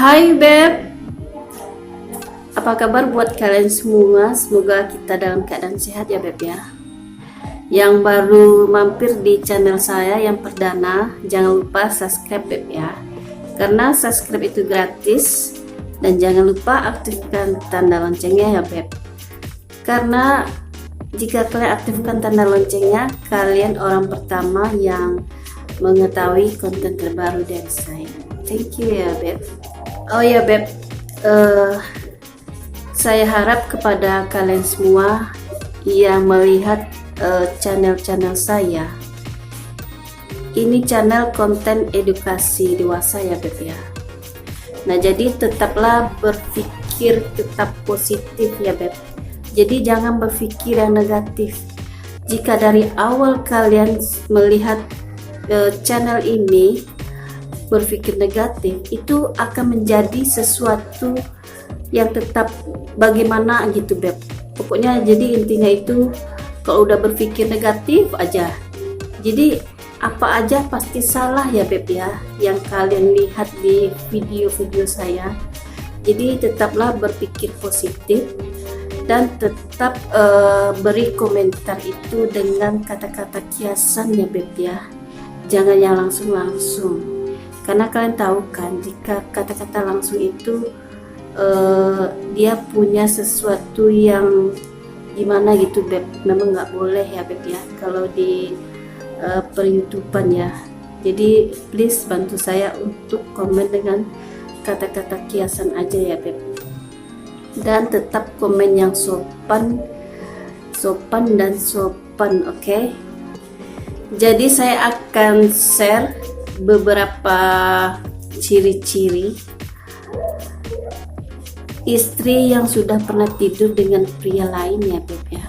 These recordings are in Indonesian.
Hai Beb, apa kabar buat kalian semua? Semoga kita dalam keadaan sehat ya Beb ya. Yang baru mampir di channel saya yang perdana, jangan lupa subscribe Beb ya. Karena subscribe itu gratis. Dan jangan lupa aktifkan tanda loncengnya ya Beb. Karena jika kalian aktifkan tanda loncengnya, kalian orang pertama yang mengetahui konten terbaru dari saya. Thank you ya Beb. Oh ya Beb, saya harap kepada kalian semua yang melihat channel-channel saya, ini channel konten edukasi dewasa ya Beb ya. Nah jadi tetaplah berpikir tetap positif ya Beb. Jadi jangan berpikir yang negatif. Jika dari awal kalian melihat channel ini berpikir negatif, itu akan menjadi sesuatu yang tetap bagaimana gitu Beb. Pokoknya jadi intinya itu kalau udah berpikir negatif aja, jadi apa aja pasti salah ya Beb ya, yang kalian lihat di video-video saya. Jadi tetaplah berpikir positif dan tetap beri komentar itu dengan kata-kata kiasan ya Beb ya, jangan yang langsung-langsung. Karena kalian tahu kan, jika kata-kata langsung itu dia punya sesuatu yang gimana gitu Beb. Memang nggak boleh ya Beb ya kalau di per-YouTubean ya. Jadi please bantu saya untuk komen dengan kata-kata kiasan aja ya Beb. Dan tetap komen yang sopan dan sopan, oke? Jadi saya akan share beberapa ciri-ciri istri yang sudah pernah tidur dengan pria lain ya Beb ya.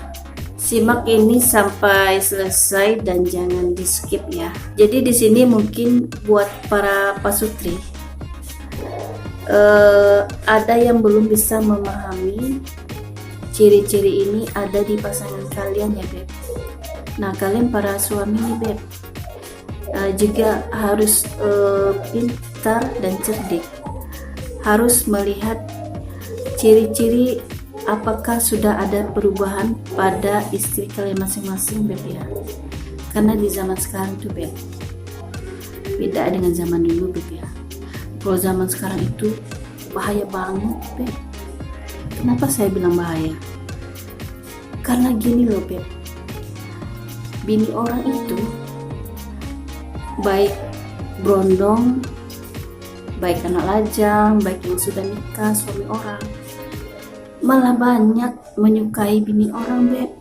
Simak ini sampai selesai dan jangan di skip ya. Jadi di sini mungkin buat para pasutri ada yang belum bisa memahami ciri-ciri ini ada di pasangan kalian ya Beb. Nah kalian para suami nih Beb, juga harus pintar dan cerdik, harus melihat ciri-ciri apakah sudah ada perubahan pada istri kalian masing-masing Beb ya. Karena di zaman sekarang tuh Beb beda dengan zaman dulu Beb ya. Kalau zaman sekarang itu bahaya banget Beb. Kenapa saya bilang bahaya? Karena gini loh Beb, bini orang itu baik berondong, baik anak lajang, baik yang sudah nikah, suami orang, malah banyak menyukai bini orang Beb.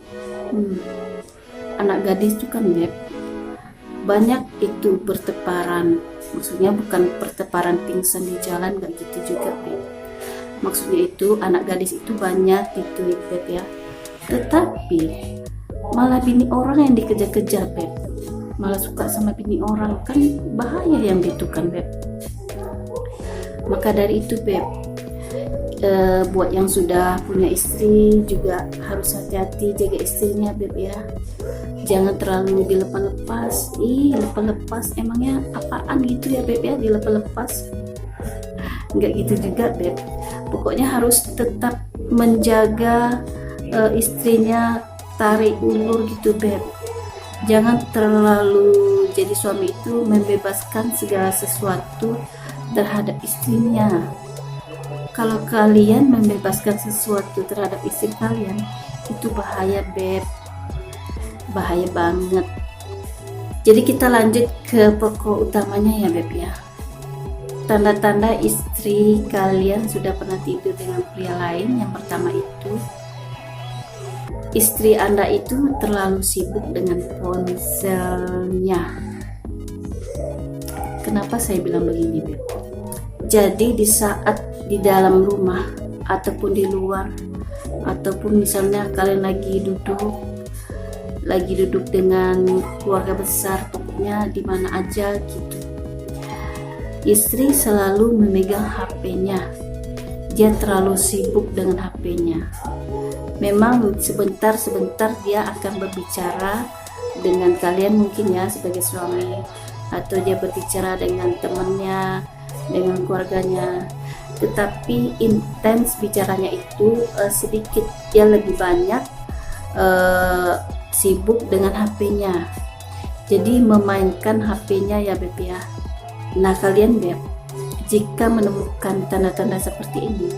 Anak gadis itu kan Beb, banyak itu berteparan. Maksudnya bukan berteparan pingsan di jalan, gak gitu juga Beb. Maksudnya itu anak gadis itu banyak gitu Beb ya. Tetapi malah bini orang yang dikejar-kejar Beb, malah suka sama bini orang, kan bahaya yang gitu kan Beb. Maka dari itu Beb, buat yang sudah punya istri juga harus hati-hati jaga istrinya Beb ya. Jangan terlalu dilepas-lepas. Lepas-lepas emangnya apaan gitu ya Beb ya, dilepas-lepas? Enggak gitu juga Beb. Pokoknya harus tetap menjaga istrinya, tarik ulur gitu Beb. Jangan terlalu jadi suami itu membebaskan segala sesuatu terhadap istrinya. Kalau kalian membebaskan sesuatu terhadap istri kalian, itu bahaya Beb, bahaya banget. Jadi kita lanjut ke pokok utamanya ya Beb ya. Tanda-tanda istri kalian sudah pernah tidur dengan pria lain. Yang pertama itu, istri Anda itu terlalu sibuk dengan ponselnya. Kenapa saya bilang begini Beb? Jadi di saat di dalam rumah ataupun di luar, ataupun misalnya kalian lagi duduk dengan keluarga besar, pokoknya di mana aja gitu, istri selalu memegang HP-nya. Dia terlalu sibuk dengan HP-nya. Memang sebentar-sebentar dia akan berbicara dengan kalian mungkin ya sebagai suami, atau dia berbicara dengan temannya, dengan keluarganya. tetapi intens bicaranya itu sedikit, dia lebih banyak sibuk dengan HP-nya, jadi memainkan HP-nya ya Beb ya. Nah kalian Beb, jika menemukan tanda-tanda seperti ini,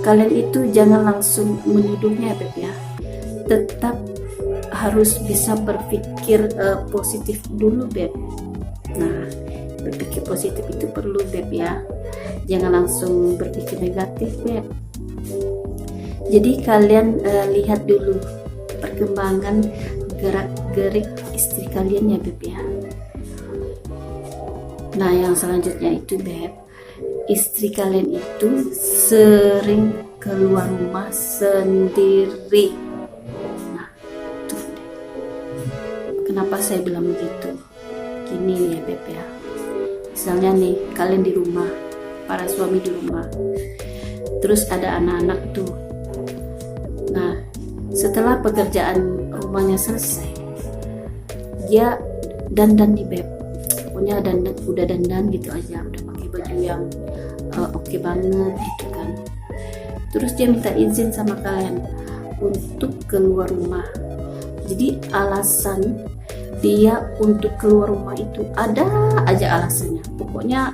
kalian itu jangan langsung menuduhnya Beb ya, tetap harus bisa berpikir positif dulu Beb. Nah berpikir positif itu perlu Beb ya, jangan langsung berpikir negatif Beb. Jadi kalian lihat dulu perkembangan gerak-gerik istri kalian ya Beb ya. Nah yang selanjutnya itu Beb, istri kalian itu sering keluar rumah sendiri. Nah tuh, kenapa saya bilang begitu? Gini ya Beb ya, misalnya nih kalian di rumah, para suami di rumah, terus ada anak-anak tuh. Nah setelah pekerjaan rumahnya selesai, dia dandan nih Beb, pokoknya udah dandan gitu aja, udah pakai baju yang oke banget gitu kan. Terus dia minta izin sama kalian untuk keluar rumah. Jadi alasan dia untuk keluar rumah itu ada aja alasannya, pokoknya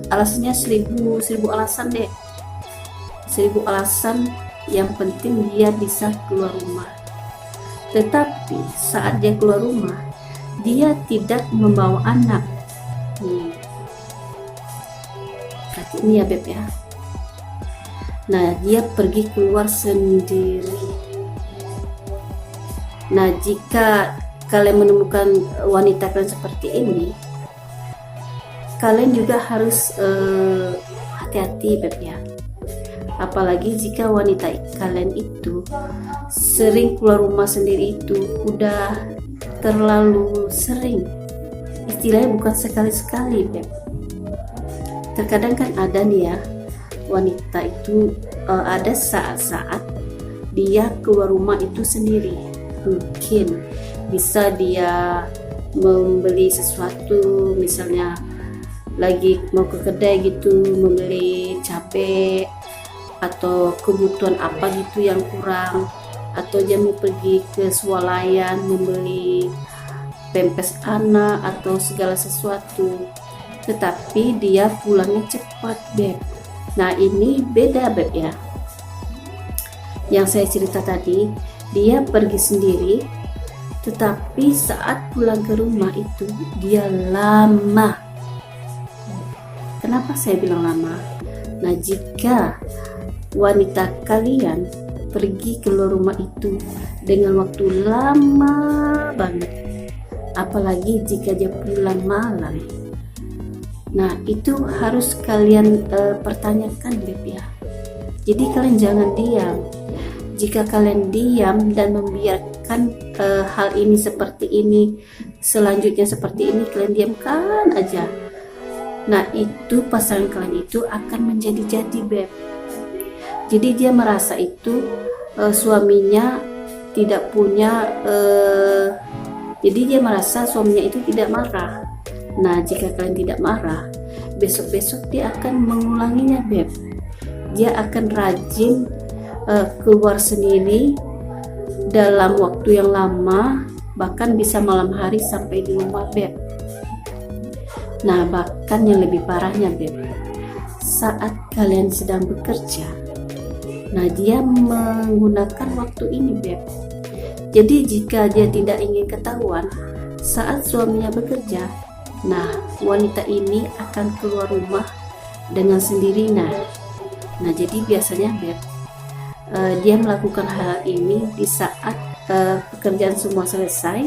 alasannya 1000 alasan deh, 1000 alasan, yang penting dia bisa keluar rumah. Tetapi saat dia keluar rumah, dia tidak membawa anak. Berarti ini ya Beb ya. Nah dia pergi keluar sendiri. Nah jika kalian menemukan wanita kalian seperti ini, kalian juga harus hati-hati Beb ya. Apalagi jika wanita kalian itu sering keluar rumah sendiri, itu udah terlalu sering, istilahnya bukan sekali-sekali Beb. Terkadang kan ada nih ya, wanita itu ada saat-saat dia keluar rumah itu sendiri. Mungkin bisa dia membeli sesuatu, misalnya lagi mau ke kedai gitu, membeli cabai atau kebutuhan apa gitu yang kurang, atau dia mau pergi ke swalayan membeli pempes anak atau segala sesuatu, tetapi dia pulangnya cepat Beb. Nah ini beda Beb ya. Yang saya cerita tadi, dia pergi sendiri, tetapi saat pulang ke rumah itu dia lama. Kenapa saya bilang lama? Nah jika wanita kalian pergi keluar rumah itu dengan waktu lama banget, apalagi jika dia pulang malam, nah itu harus kalian pertanyakan Beb ya. Jadi kalian jangan diam. Jika kalian diam dan membiarkan hal ini seperti ini, selanjutnya seperti ini, kalian diamkan aja, nah itu pasangan kalian itu akan menjadi-jadi Beb. Jadi dia merasa itu suaminya tidak punya, jadi dia merasa suaminya itu tidak marah. Nah jika kalian tidak marah, besok-besok dia akan mengulanginya Beb. Dia akan rajin keluar sendiri dalam waktu yang lama, bahkan bisa malam hari sampai di rumah Beb. Nah bahkan yang lebih parahnya Beb, saat kalian sedang bekerja, nah dia menggunakan waktu ini Beb. Jadi jika dia tidak ingin ketahuan saat suaminya bekerja, nah wanita ini akan keluar rumah dengan sendirinya. Nah jadi biasanya Beb, dia melakukan hal ini di saat pekerjaan semua selesai,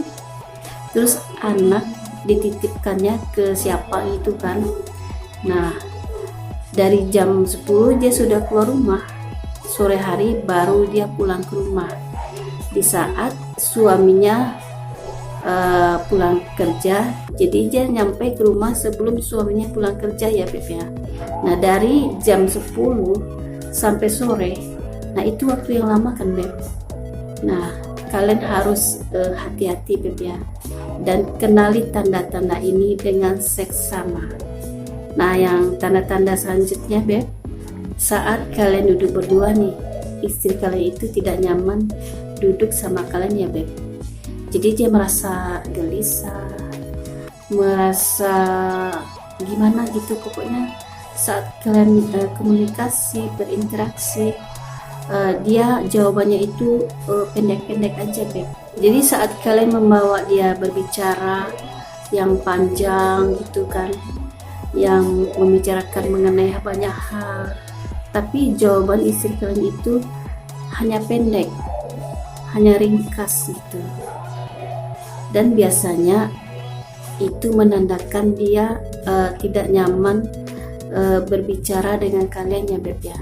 terus anak dititipkannya ke siapa itu kan. Nah dari jam 10 dia sudah keluar rumah, sore hari baru dia pulang ke rumah, di saat suaminya pulang kerja. Jadi dia nyampe ke rumah sebelum suaminya pulang kerja ya Beb ya. Nah dari jam 10 sampai sore, nah itu waktu yang lama kan Beb. Nah kalian harus hati-hati Beb ya, dan kenali tanda-tanda ini dengan seksama. Nah, yang tanda-tanda selanjutnya Beb, saat kalian duduk berdua nih, istri kalian itu tidak nyaman duduk sama kalian ya Beb. Jadi dia merasa gelisah, merasa gimana gitu pokoknya. Saat kalian komunikasi, berinteraksi, dia jawabannya itu pendek-pendek aja Beb. Jadi saat kalian membawa dia berbicara yang panjang gitu kan, yang membicarakan mengenai banyak hal, tapi jawaban istri kalian itu hanya pendek, hanya ringkas gitu. Dan biasanya itu menandakan dia tidak nyaman berbicara dengan kalian ya Beb ya.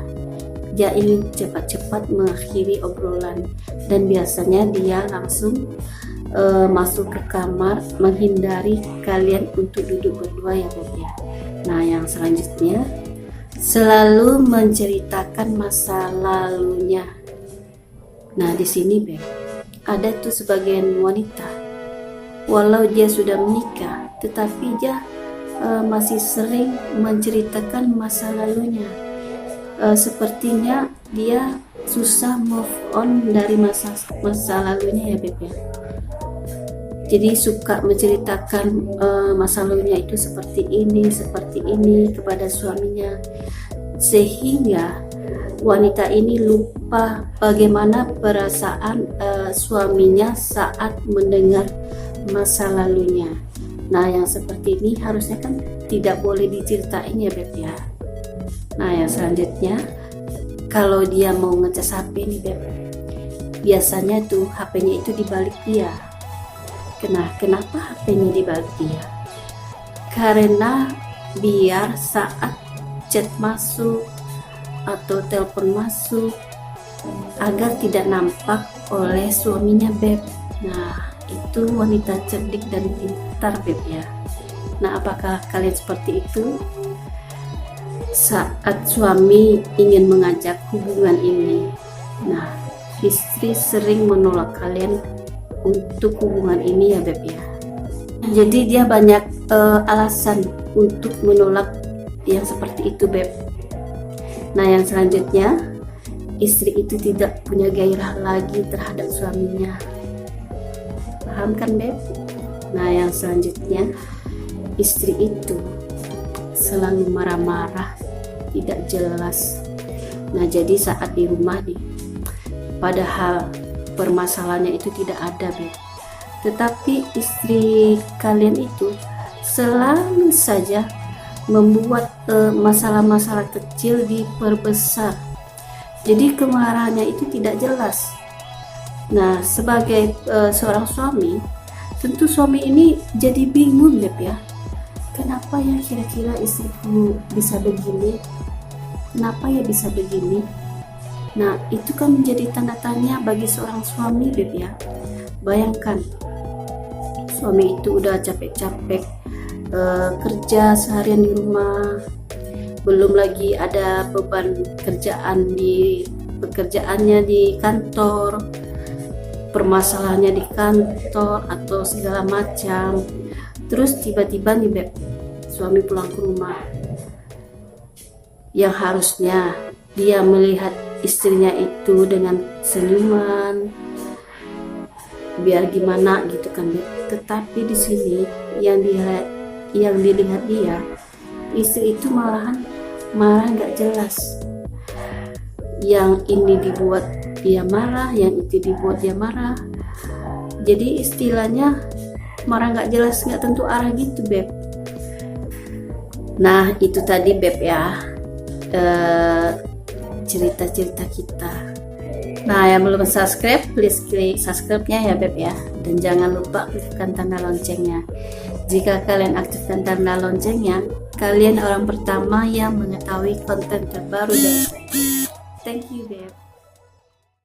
Dia ingin cepat-cepat mengakhiri obrolan, dan biasanya dia langsung masuk ke kamar menghindari kalian untuk duduk berdua ya Beb ya. Nah, yang selanjutnya, selalu menceritakan masa lalunya. Nah, di sini Beb, ada tuh sebagian wanita, walau dia sudah menikah, tetapi dia masih sering menceritakan masa lalunya. Sepertinya dia susah move on dari masa lalunya ya Beb ya. Jadi suka menceritakan masa lalunya itu seperti ini kepada suaminya, sehingga wanita ini lupa bagaimana perasaan suaminya saat mendengar masa lalunya. Nah, yang seperti ini harusnya kan tidak boleh diceritain ya Beb ya. Nah, yang selanjutnya, kalau dia mau ngecas HP nih Beb, biasanya tuh HP-nya itu dibalik dia. Kenapa HP-nya dibalik dia? Karena biar saat chat masuk atau telepon masuk, agar tidak nampak oleh suaminya Beb. Nah, itu wanita cerdik dan pintar Beb ya. Nah, apakah kalian seperti itu? Saat suami ingin mengajak hubungan ini, nah, istri sering menolak kalian untuk hubungan ini ya Beb ya. Jadi dia banyak alasan untuk menolak yang seperti itu Beb. Nah, yang selanjutnya, istri itu tidak punya gairah lagi terhadap suaminya. Paham kan Beb? Nah, yang selanjutnya, istri itu selalu marah-marah, tidak jelas. Nah, jadi saat di rumah nih, padahal permasalahannya itu tidak ada Beb, tetapi istri kalian itu selalu saja membuat masalah-masalah kecil diperbesar. Jadi kemarahannya itu tidak jelas. Nah, sebagai seorang suami, tentu suami ini jadi bingung Beb ya. Kenapa ya kira-kira istriku bisa begini? Kenapa ya bisa begini? Nah, itu kan menjadi tanda tanya bagi seorang suami Beb ya. Bayangkan, suami itu udah capek-capek kerja seharian di rumah, belum lagi ada beban pekerjaannya di kantor, permasalahannya di kantor atau segala macam. Terus tiba-tiba nih Beb, suami pulang ke rumah, yang harusnya dia melihat istrinya itu dengan senyuman, biar gimana gitu kan Beb. Tetapi di sini yang dilihat dia, istri itu malahan marah nggak jelas. Yang ini dibuat dia marah, yang itu dibuat dia marah. Jadi istilahnya marah nggak jelas, nggak tentu arah gitu Beb. Nah, itu tadi Beb ya, cerita-cerita kita. Nah, yang belum subscribe, please klik subscribe-nya ya Beb ya. Dan jangan lupa aktifkan tanda loncengnya. Jika kalian aktifkan tanda loncengnya, kalian orang pertama yang mengetahui konten terbaru dari saya. Thank you Beb.